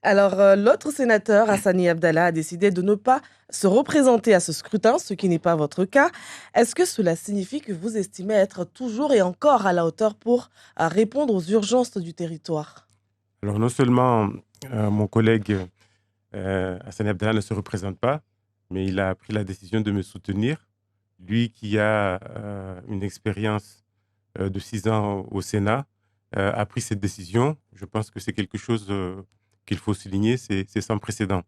Alors, l'autre sénateur, Hassani Abdallah, a décidé de ne pas se représenter à ce scrutin, ce qui n'est pas votre cas. Est-ce que cela signifie que vous estimez être toujours et encore à la hauteur pour répondre aux urgences du territoire? Alors non seulement mon collègue Hassan Abdallah ne se représente pas, mais il a pris la décision de me soutenir. Lui qui a une expérience de 6 ans au Sénat a pris cette décision. Je pense que c'est quelque chose qu'il faut souligner, c'est sans précédent.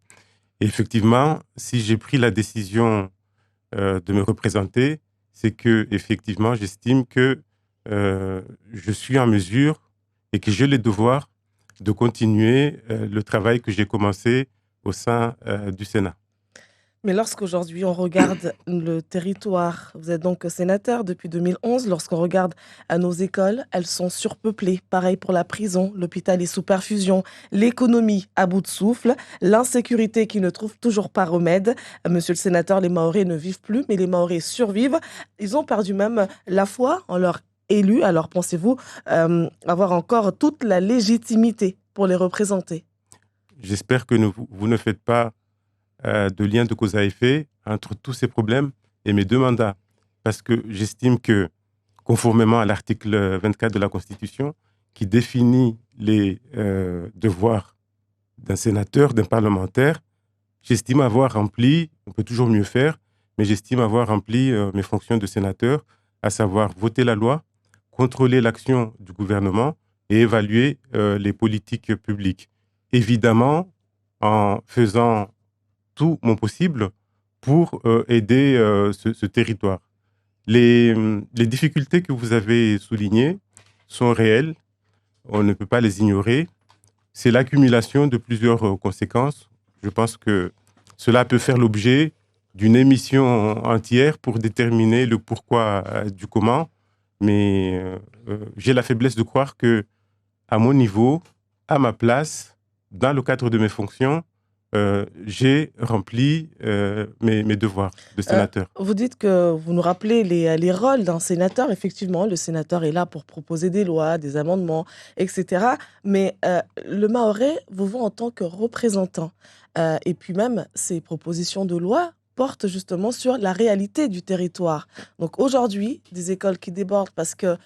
Et effectivement, si j'ai pris la décision de me représenter, c'est que effectivement, j'estime que euh, je suis en mesure et que j'ai le devoir de continuer le travail que j'ai commencé au sein du Sénat. Mais lorsqu'aujourd'hui on regarde le territoire, vous êtes donc sénateur depuis 2011, lorsqu'on regarde à nos écoles, elles sont surpeuplées. Pareil pour la prison, l'hôpital est sous perfusion, l'économie à bout de souffle, l'insécurité qui ne trouve toujours pas remède. Monsieur le sénateur, les Mahorais ne vivent plus, mais les Mahorais survivent. Ils ont perdu même la foi en leur élu. Alors pensez-vous avoir encore toute la légitimité pour les représenter? J'espère que vous ne faites pas de lien de cause à effet entre tous ces problèmes et mes deux mandats, parce que j'estime que, conformément à l'article 24 de la Constitution, qui définit les devoirs d'un sénateur, d'un parlementaire, j'estime avoir rempli, on peut toujours mieux faire, mais j'estime avoir rempli mes fonctions de sénateur, à savoir voter la loi, contrôler l'action du gouvernement et évaluer les politiques publiques. Évidemment, en faisant tout mon possible pour aider ce territoire. Les difficultés que vous avez soulignées sont réelles, on ne peut pas les ignorer. C'est l'accumulation de plusieurs conséquences. Je pense que cela peut faire l'objet d'une émission entière pour déterminer le pourquoi du comment, mais j'ai la faiblesse de croire que, à mon niveau, à ma place, dans le cadre de mes fonctions, j'ai rempli mes devoirs de sénateur. Vous dites que vous nous rappelez les rôles d'un sénateur. Effectivement, le sénateur est là pour proposer des lois, des amendements, etc. Mais le Mahorais vous voit en tant que représentant. Et puis même, ces propositions de loi portent justement sur la réalité du territoire. Donc aujourd'hui, des écoles qui débordent parce que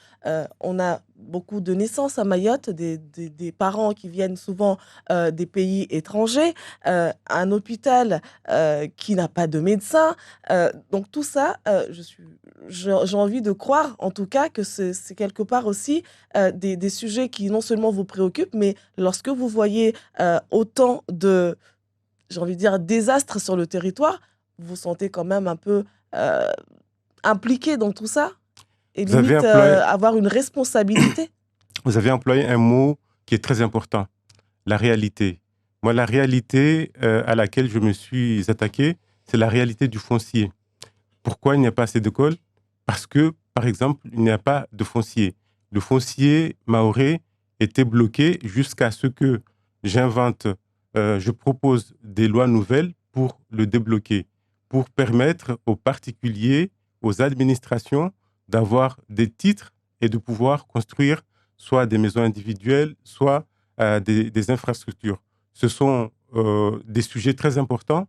on a beaucoup de naissances à Mayotte, des parents qui viennent souvent des pays étrangers, un hôpital qui n'a pas de médecin. Donc tout ça, j'ai envie de croire, en tout cas, que c'est quelque part aussi des sujets qui non seulement vous préoccupent, mais lorsque vous voyez autant de, j'ai envie de dire, désastres sur le territoire, vous vous sentez quand même un peu euh, impliqué dans tout ça et Vous avez limite employé, avoir une responsabilité. vous avez employé un mot qui est très important, la réalité. Moi, la réalité à laquelle je me suis attaqué, c'est la réalité du foncier. Pourquoi il n'y a pas assez d'écoles? Parce que, par exemple, il n'y a pas de foncier. Le foncier mahorais était bloqué jusqu'à ce que j'invente, je propose des lois nouvelles pour le débloquer, pour permettre aux particuliers, aux administrations d'avoir des titres et de pouvoir construire soit des maisons individuelles, soit des infrastructures. Ce sont des sujets très importants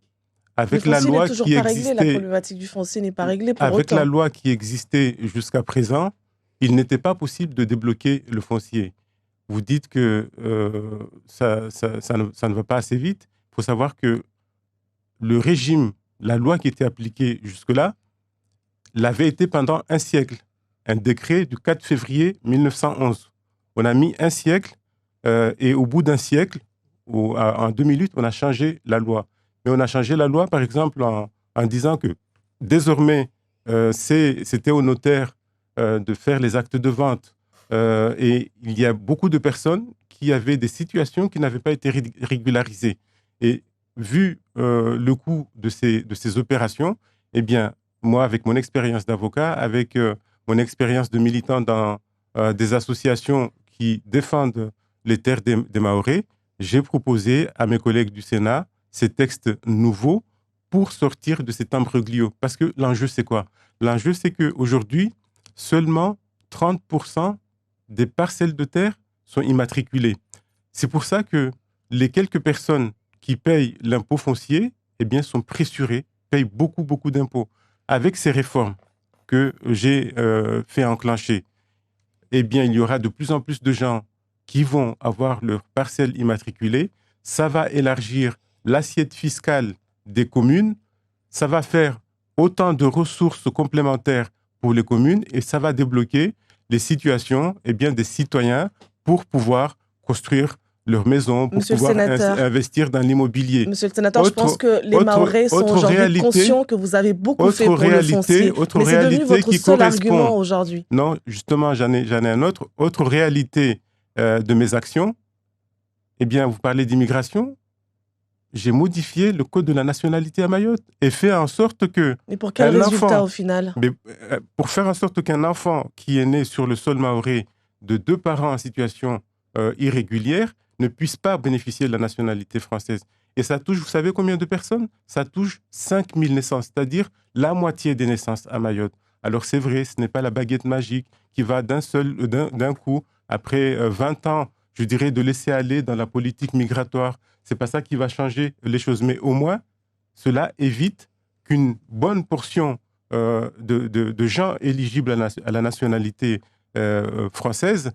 Le avec la foncier n'est loi toujours qui pas réglé, la existait problématique du foncier n'est pas réglée pour avec la autant. loi qui existait jusqu'à présent, il n'était pas possible de débloquer le foncier. Vous dites que ça ne va pas assez vite. Il faut savoir que le régime, la loi qui était appliquée jusque-là, l'avait été pendant un siècle. Un décret du 4 février 1911. On a mis un siècle et au bout d'un siècle, en 2008, on a changé la loi. Mais on a changé la loi, par exemple, en disant que désormais, c'était au notaire de faire les actes de vente. Et il y a beaucoup de personnes qui avaient des situations qui n'avaient pas été régularisées. Et vu le coût de ces opérations, eh bien, moi, avec mon expérience d'avocat, avec mon expérience de militant dans des associations qui défendent les terres des Mahorais, j'ai proposé à mes collègues du Sénat ces textes nouveaux pour sortir de cet imbroglio. Parce que l'enjeu, c'est quoi? L'enjeu, c'est qu'aujourd'hui, seulement 30% des parcelles de terre sont immatriculées. C'est pour ça que les quelques personnes qui payent l'impôt foncier, eh bien, sont pressurées, payent beaucoup, beaucoup d'impôts. Avec ces réformes que j'ai fait enclencher, eh bien, il y aura de plus en plus de gens qui vont avoir leur parcelle immatriculée. Ça va élargir l'assiette fiscale des communes. Ça va faire autant de ressources complémentaires pour les communes et ça va débloquer les situations des citoyens pour pouvoir construire leur maison, pour Monsieur le pouvoir sénateur, investir dans l'immobilier. Monsieur le sénateur, je pense Autre, que les autre, Mahorais sont autre aujourd'hui réalité, conscients que vous avez beaucoup fait pour le foncier, autre mais c'est devenu réalité votre qui seul correspond. argument aujourd'hui. Non, justement, j'en ai un autre. Autre réalité de mes actions, eh bien, vous parlez d'immigration. J'ai modifié le code de la nationalité à Mayotte et fait en sorte que Mais pour quel un résultat enfant, au final? mais, pour faire en sorte qu'un enfant qui est né sur le sol mahorais de 2 parents en situation irrégulière ne puisse pas bénéficier de la nationalité française. Et ça touche, vous savez combien de personnes? Ça touche 5000 naissances, c'est-à-dire la moitié des naissances à Mayotte. Alors c'est vrai, ce n'est pas la baguette magique qui va d'un coup, après 20 ans, je dirais, de laisser aller dans la politique migratoire. C'est pas ça qui va changer les choses. Mais au moins, cela évite qu'une bonne portion de gens éligibles à la nationalité française,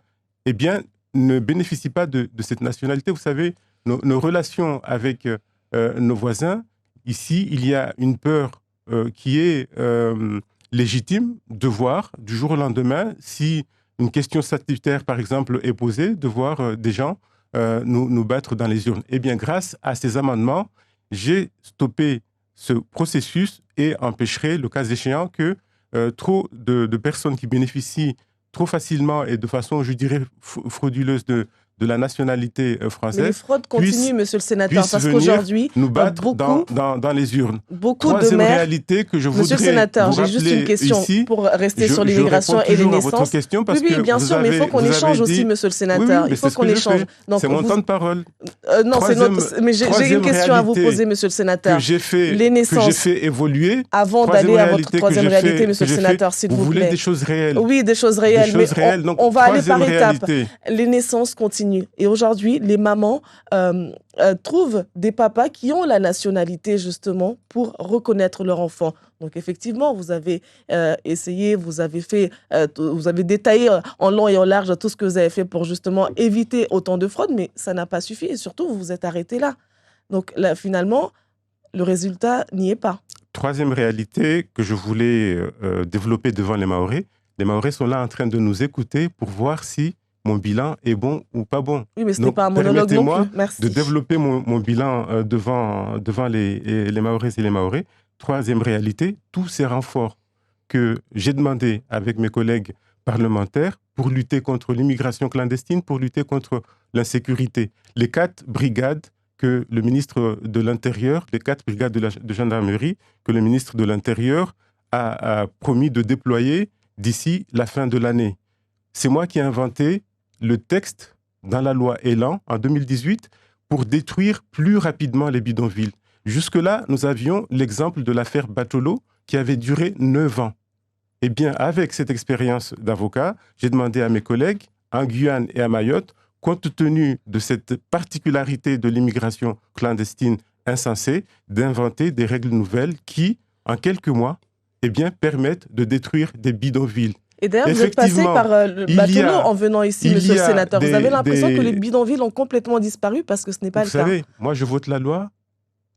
eh bien, ne bénéficient pas de cette nationalité. Vous savez, nos relations avec nos voisins, ici, il y a une peur qui est légitime de voir du jour au lendemain, si une question statutaire, par exemple, est posée, de voir des gens nous battre dans les urnes. Eh bien, grâce à ces amendements, j'ai stoppé ce processus et empêcherai, le cas échéant, que trop de personnes qui bénéficient trop facilement et de façon, je dirais, frauduleuse de la nationalité Mais les française fraudes continuent, monsieur le sénateur, parce venir qu'aujourd'hui, nous battre beaucoup dans les urnes. beaucoup de Troisième maires. réalité que je Monsieur le voudrais sénateur, vous j'ai juste une rappeler question ici, pour rester sur je l'immigration réponds et les toujours à votre naissances. question parce Oui, oui, que bien vous sûr, mais il faut avez, qu'on vous avez échange aussi, dit... monsieur le Oui, sénateur. oui, mais Il faut c'est ce que qu'on je échange. fais. Donc, C'est mon vous... temps de parole. non, c'est notre... Mais j'ai une Troisième question à vous réalité poser, monsieur le que sénateur. j'ai fait, Les que j'ai naissances, fait évoluer. avant Troisième d'aller à votre réalité troisième réalité, monsieur que le j'ai fait. sénateur, s'il Vous vous voulez plaît. des choses réelles. Oui, des choses Des réelles, mais choses réelles. Donc, on va aller par troisième étapes. réalité. Les naissances continuent. Et aujourd'hui, les mamans trouvent des papas qui ont la nationalité, justement, pour reconnaître leur enfant. Donc, effectivement, vous avez essayé, vous avez fait, vous avez détaillé en long et en large tout ce que vous avez fait pour, justement, éviter autant de fraudes, mais ça n'a pas suffi. Et surtout, vous vous êtes arrêté là. Donc, là, finalement, le résultat n'y est pas. Troisième réalité que je voulais développer devant les Mahorais. Les Mahorais sont là en train de nous écouter pour voir si mon bilan est bon ou pas bon. Oui, mais ce n'est Donc, pas un monologue non permettez-moi plus. Merci. de développer mon bilan devant les Mahorais et les Mahorais. Troisième réalité, tous ces renforts que j'ai demandés avec mes collègues parlementaires pour lutter contre l'immigration clandestine, pour lutter contre l'insécurité. Les 4 brigades que le ministre de l'Intérieur, les 4 brigades de gendarmerie que le ministre de l'Intérieur a promis de déployer d'ici la fin de l'année. C'est moi qui ai inventé le texte dans la loi Elan en 2018 pour détruire plus rapidement les bidonvilles. Jusque-là, nous avions l'exemple de l'affaire Batolo qui avait duré 9 ans. Eh bien, avec cette expérience d'avocat, j'ai demandé à mes collègues en Guyane et à Mayotte, compte tenu de cette particularité de l'immigration clandestine insensée, d'inventer des règles nouvelles qui, en quelques mois, eh bien, permettent de détruire des bidonvilles. Et d'ailleurs, vous êtes passé par le Batolo en venant ici, monsieur le sénateur. Vous avez l'impression que les bidonvilles ont complètement disparu parce que ce n'est pas le cas. Vous savez, moi, je vote la loi.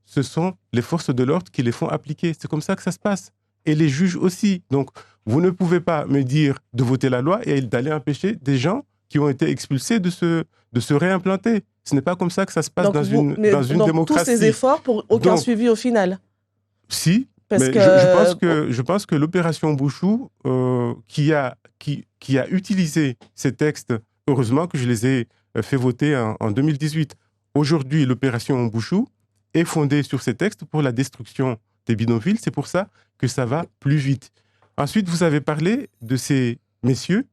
Ce sont les forces de l'ordre qui les font appliquer. C'est comme ça que ça se passe. Et les juges aussi. Donc, vous ne pouvez pas me dire de voter la loi et d'aller empêcher des gens qui ont été expulsés de se réimplanter. Ce n'est pas comme ça que ça se passe dans une démocratie. Tous ces efforts pour aucun suivi au final. Si, mais je pense que l'opération Bouchou, qui a utilisé ces textes, heureusement que je les ai fait voter en 2018. Aujourd'hui, l'opération Bouchou est fondée sur ces textes pour la destruction des bidonvilles. C'est pour ça que ça va plus vite. Ensuite, vous avez parlé de ces messieurs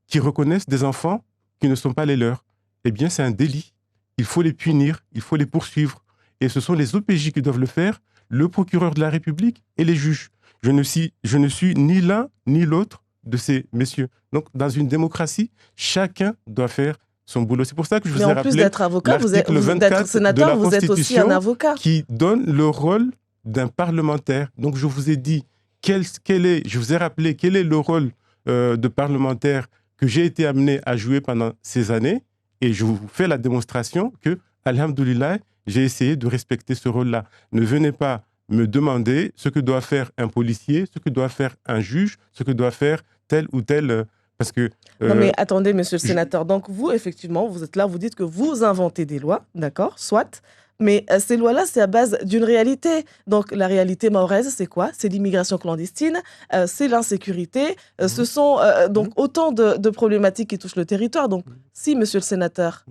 qui reconnaissent des enfants qui ne sont pas les leurs. Eh bien, c'est un délit. Il faut les punir, il faut les poursuivre. Et ce sont les OPJ qui doivent le faire, le procureur de la République et les juges. Je ne suis ni l'un ni l'autre de ces messieurs. Donc, dans une démocratie, chacun doit faire son boulot. C'est pour ça que je vous Mais ai en plus rappelé d'être avocat, l'article d'être 24 de sénateur, la vous êtes aussi un Constitution avocat. qui donne le rôle d'un parlementaire. Donc je vous ai dit, je vous ai rappelé quel est le rôle de parlementaire que j'ai été amené à jouer pendant ces années, et je vous fais la démonstration que, alhamdoulilah, j'ai essayé de respecter ce rôle-là. Ne venez pas me demander ce que doit faire un policier, ce que doit faire un juge, ce que doit faire tel ou tel... parce que... Non mais attendez, monsieur le je- sénateur, donc vous, effectivement, vous êtes là, vous dites que vous inventez des lois, d'accord, soit, mais ces lois-là, c'est à base d'une réalité. Donc la réalité mahoraise, c'est quoi? C'est l'immigration clandestine, c'est l'insécurité, ce sont donc autant de problématiques qui touchent le territoire. Donc si, monsieur le sénateur,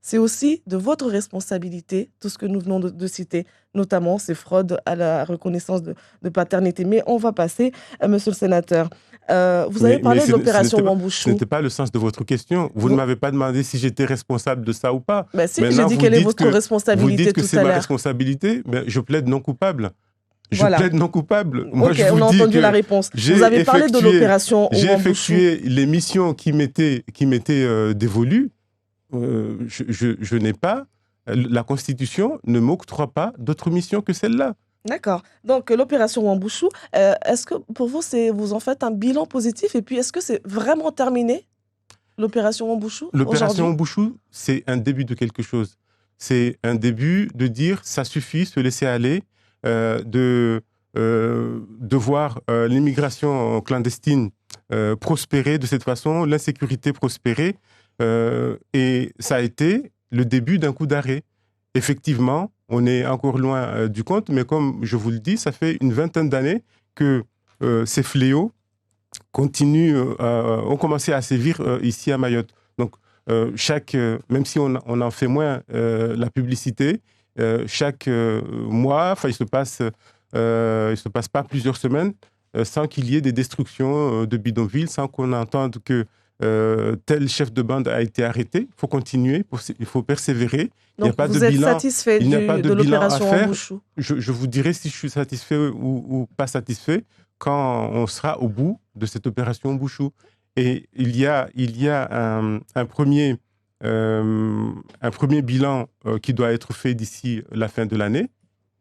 c'est aussi de votre responsabilité, tout ce que nous venons de citer, notamment ces fraudes à la reconnaissance de paternité. Mais on va passer, monsieur le sénateur. Vous avez parlé de l'opération ce Wambouchou. n'était pas le sens de votre question. Vous ne m'avez pas demandé si j'étais responsable de ça ou pas. Ben si, j'ai Maintenant, dit vous quelle est dites votre que- responsabilité Vous dites que tout c'est à ma l'heure. responsabilité. Ben, je plaide non coupable. Je Voilà. plaide non coupable. Moi, Ok, je vous on a dis entendu que la réponse. j'ai Vous avez parlé de effectué- l'opération J'ai Wambouchou. effectué les missions qui m'étaient dévolues. Je n'ai pas... La Constitution ne m'octroie pas d'autres missions que celle-là. D'accord. Donc l'opération Wambouchou, est-ce que pour vous, vous en faites un bilan positif? Et puis, est-ce que c'est vraiment terminé, l'opération Wambouchou, L'opération aujourd'hui? Bouchou, c'est un début de quelque chose. C'est un début de dire ça suffit, se laisser aller, de voir l'immigration clandestine prospérer de cette façon, l'insécurité prospérer. Et ça a été le début d'un coup d'arrêt. Effectivement, on est encore loin du compte, mais comme je vous le dis, ça fait une vingtaine d'années que ces fléaux ont commencé à sévir ici à Mayotte. Donc, même si on en fait moins la publicité, chaque mois, il se passe pas plusieurs semaines sans qu'il y ait des destructions de bidonvilles, sans qu'on entende que tel chef de bande a été arrêté. Il faut continuer, il faut persévérer. Il n'y a Donc pas de vous êtes bilan. satisfait Il n'y a pas de de bilan à l'opération faire. Wambouchou? Je vous dirai si je suis satisfait ou pas satisfait quand on sera au bout de cette opération Bouchou. Et il y a un premier bilan qui doit être fait d'ici la fin de l'année.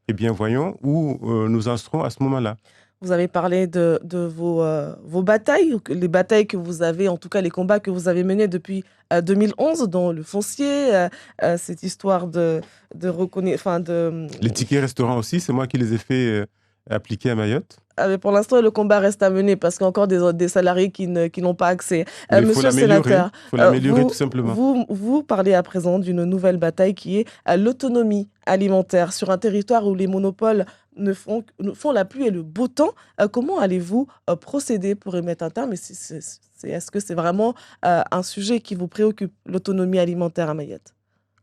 Eh bien, voyons où nous en serons à ce moment-là. Vous avez parlé de vos batailles, les batailles que vous avez, en tout cas les combats que vous avez menés depuis 2011, dont le foncier, cette histoire de reconnaître... Enfin, Les tickets restaurants aussi, c'est moi qui les ai fait appliquer à Mayotte. Mais pour l'instant, le combat reste à mener parce qu'il y a encore des salariés qui n'ont pas accès. Mais il faut Monsieur le l'améliorer. sénateur, Il faut l'améliorer tout simplement. vous parlez à présent d'une nouvelle bataille qui est l'autonomie alimentaire sur un territoire où les monopoles font la pluie et le beau temps. Comment allez-vous procéder pour y mettre un terme? Est-ce que c'est vraiment un sujet qui vous préoccupe, l'autonomie alimentaire à Mayotte?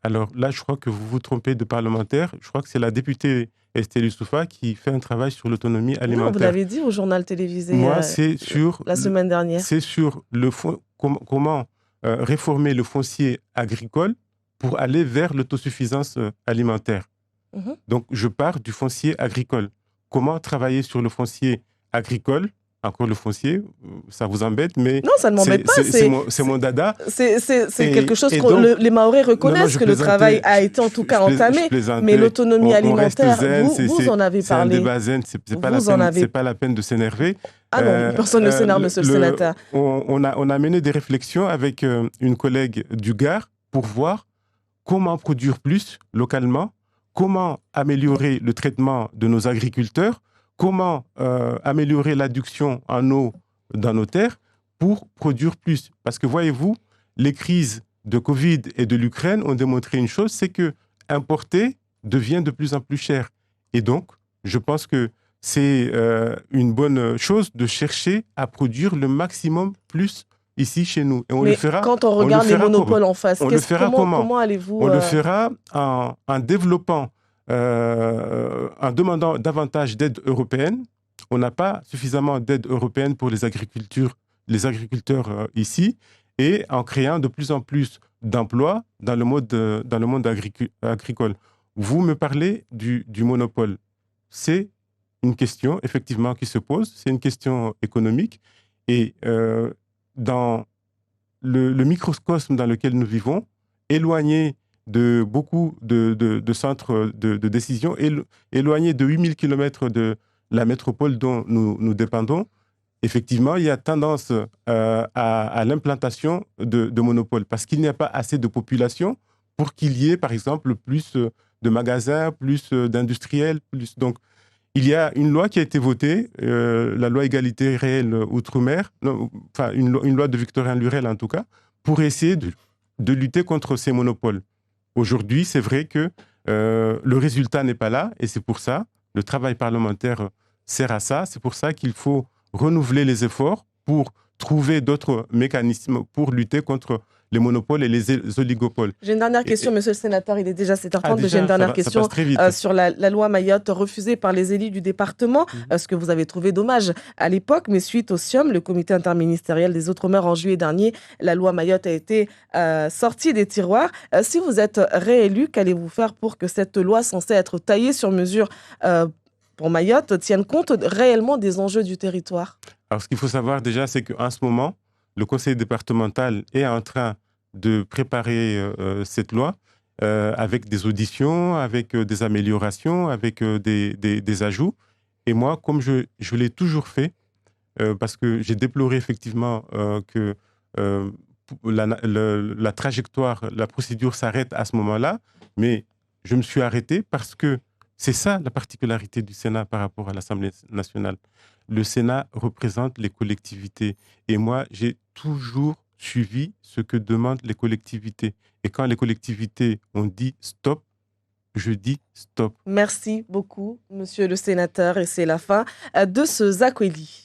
Alors là, je crois que vous vous trompez de parlementaire. Je crois que c'est la députée Estelle Youssoufa qui fait un travail sur l'autonomie alimentaire. Non, vous l'avez dit au journal télévisé Moi, c'est sur la semaine dernière. C'est sur comment réformer le foncier agricole pour aller vers l'autosuffisance alimentaire. Mhm. Donc, je pars du foncier agricole. Comment travailler sur le foncier agricole? Encore le foncier, ça vous embête, mais... Non, ça ne m'embête pas. C'est mon dada. C'est quelque chose que donc, les Mahorais reconnaissent, que le travail a été en tout cas entamé. Mais l'autonomie alimentaire, vous en avez parlé. C'est un débat zen, c'est pas la peine de s'énerver. Ah non, personne ne s'énerve, monsieur le sénateur. On a mené des réflexions avec une collègue du Gard pour voir comment produire plus localement, comment améliorer le traitement de nos agriculteurs, comment améliorer l'adduction en eau dans nos terres pour produire plus. Parce que voyez-vous, les crises de Covid et de l'Ukraine ont démontré une chose, c'est que importer devient de plus en plus cher. Et donc, je pense que c'est une bonne chose de chercher à produire le maximum plus ici chez nous. Et Mais quand on regarde les monopoles en face, comment allez-vous... On le fera en développant, en demandant davantage d'aide européenne. On n'a pas suffisamment d'aide européenne pour les agriculteurs ici, et en créant de plus en plus d'emplois dans le monde agricole. Vous me parlez du monopole. C'est une question, effectivement, qui se pose. C'est une question économique. Et dans le microcosme dans lequel nous vivons, éloigné de beaucoup de centres de décision, éloigné de 8000 kilomètres de la métropole dont nous dépendons. Effectivement, il y a tendance à l'implantation de monopoles parce qu'il n'y a pas assez de population pour qu'il y ait, par exemple, plus de magasins, plus d'industriels, plus. Donc, il y a une loi qui a été votée, la loi égalité réelle outre-mer, enfin une loi de Victorien Lurel en tout cas, pour essayer de lutter contre ces monopoles. Aujourd'hui, c'est vrai que le résultat n'est pas là et c'est pour ça, le travail parlementaire sert à ça, c'est pour ça qu'il faut renouveler les efforts pour trouver d'autres mécanismes pour lutter contre les monopoles et les oligopoles. J'ai une dernière question, monsieur le sénateur. Il est déjà 7h30, mais j'ai une Déjà, dernière ça question passe très vite. sur la loi Mayotte refusée par les élus du département, ce que vous avez trouvé dommage à l'époque. Mais suite au SIOM, le comité interministériel des Outre-mer, en juillet dernier, la loi Mayotte a été sortie des tiroirs. Si vous êtes réélu, qu'allez-vous faire pour que cette loi censée être taillée sur mesure pour Mayotte tienne compte réellement des enjeux du territoire? Alors, ce qu'il faut savoir déjà, c'est qu'en ce moment, le conseil départemental est en train de préparer cette loi avec des auditions, avec des améliorations, avec des ajouts. Et moi, comme je l'ai toujours fait, parce que j'ai déploré effectivement que la trajectoire, la procédure s'arrête à ce moment-là, mais je me suis arrêté parce que c'est ça la particularité du Sénat par rapport à l'Assemblée nationale. Le Sénat représente les collectivités et moi, j'ai toujours suivi ce que demandent les collectivités. Et quand les collectivités ont dit stop, je dis stop. Merci beaucoup, monsieur le sénateur. Et c'est la fin de ce Zakweli.